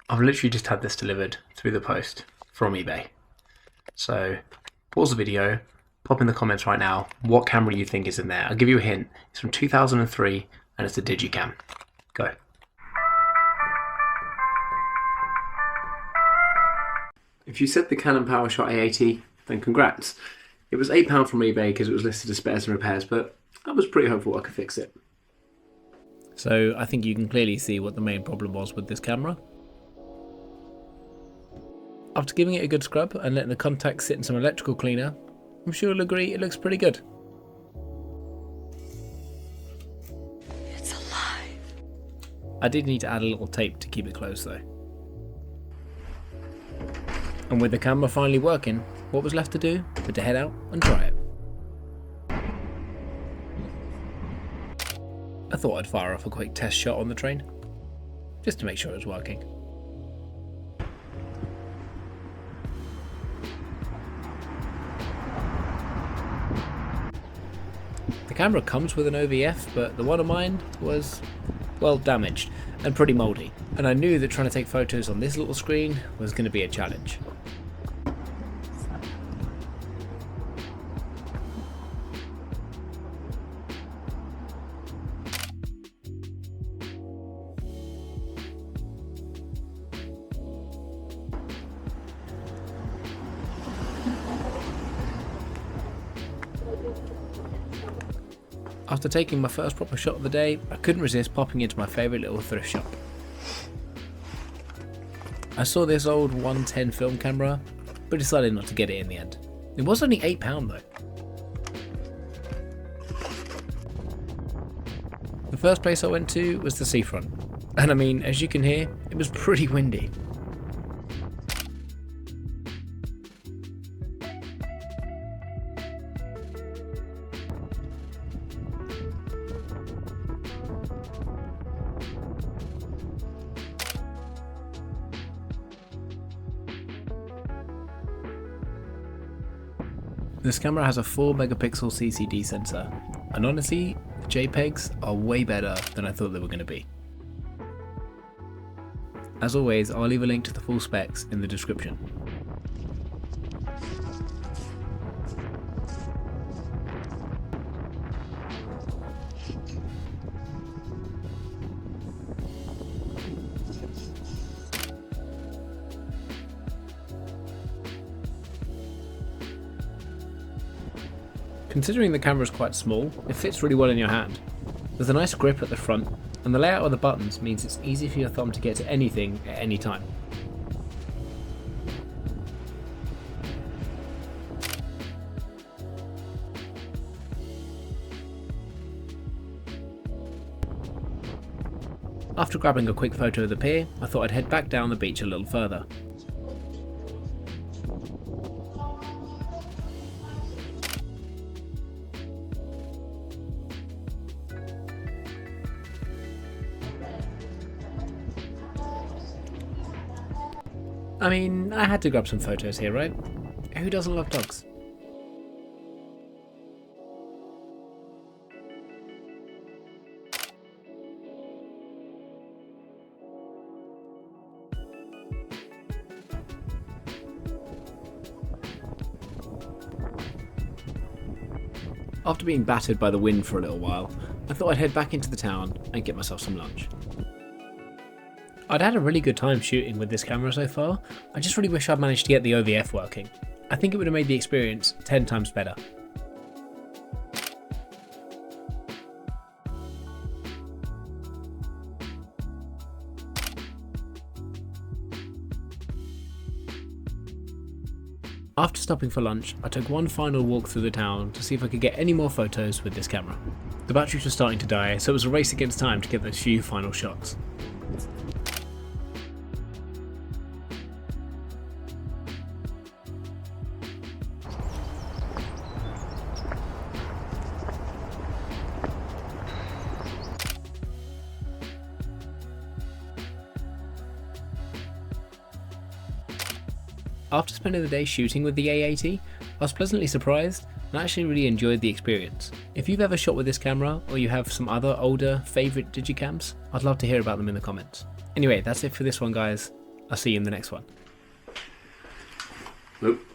I've literally just had this delivered through the post from eBay. So pause the video, pop in the comments right now what camera you think is in there. I'll give you a hint. It's from 2003 and it's a Digicam. Go. If you said the Canon Powershot A80, then congrats. It was £8 from eBay because it was listed as spares and repairs, but I was pretty hopeful I could fix it. So I think you can clearly see what the main problem was with this camera. After giving it a good scrub and letting the contacts sit in some electrical cleaner, I'm sure you'll agree it looks pretty good. It's alive. I did need to add a little tape to keep it closed though. And with the camera finally working, what was left to do but to head out and try it. I thought I'd fire off a quick test shot on the train, just to make sure it was working. The camera comes with an OVF, but the one of mine was, well, damaged and pretty mouldy, and I knew that trying to take photos on this little screen was going to be a challenge. After taking my first proper shot of the day, I couldn't resist popping into my favourite little thrift shop. I saw this old 110 film camera, but decided not to get it in the end. It was only £8 though. The first place I went to was the seafront, and I mean, as you can hear, it was pretty windy. This camera has a 4 megapixel CCD sensor, and honestly, the JPEGs are way better than I thought they were going to be. As always, I'll leave a link to the full specs in the description. Considering the camera is quite small, it fits really well in your hand. There's a nice grip at the front, and the layout of the buttons means it's easy for your thumb to get to anything at any time. After grabbing a quick photo of the pier, I thought I'd head back down the beach a little further. I mean, I had to grab some photos here, right? Who doesn't love dogs? After being battered by the wind for a little while, I thought I'd head back into the town and get myself some lunch. I'd had a really good time shooting with this camera so far. I just really wish I'd managed to get the OVF working. I think it would have made the experience 10 times better. After stopping for lunch, I took one final walk through the town to see if I could get any more photos with this camera. The batteries were starting to die, so it was a race against time to get those few final shots. After spending the day shooting with the A80, I was pleasantly surprised and actually really enjoyed the experience. If you've ever shot with this camera, or you have some other older favourite digicams, I'd love to hear about them in the comments. Anyway, that's it for this one guys. I'll see you in the next one. Oop.